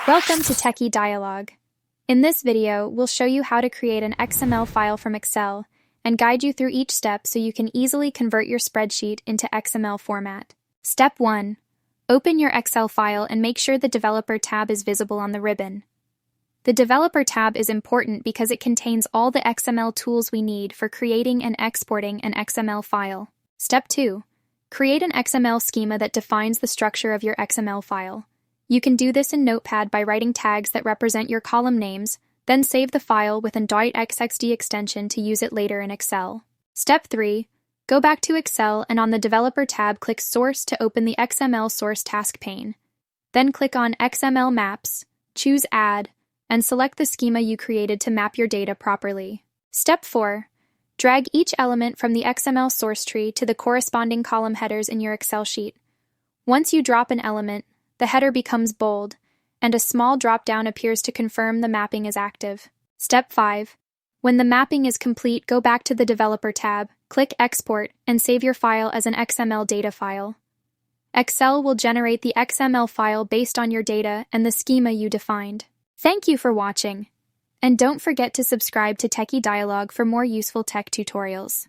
Welcome to Techie Dialogue. In this video, we'll show you how to create an XML file from Excel and guide you through each step so you can easily convert your spreadsheet into XML format. Step 1. Open your Excel file and make sure the Developer tab is visible on the ribbon. The Developer tab is important because it contains all the XML tools we need for creating and exporting an XML file. Step 2. Create an XML schema that defines the structure of your XML file. You can do this in Notepad by writing tags that represent your column names, then save the file with an .xxd extension to use it later in Excel. Step 3. Go back to Excel and on the Developer tab click Source to open the XML Source task pane. Then click on XML Maps, choose Add, and select the schema you created to map your data properly. Step 4. Drag each element from the XML source tree to the corresponding column headers in your Excel sheet. Once you drop an element, the header becomes bold, and a small drop-down appears to confirm the mapping is active. Step 5. When the mapping is complete, go back to the Developer tab, click Export, and save your file as an XML data file. Excel will generate the XML file based on your data and the schema you defined. Thank you for watching, and don't forget to subscribe to Techie Dialogue for more useful tech tutorials.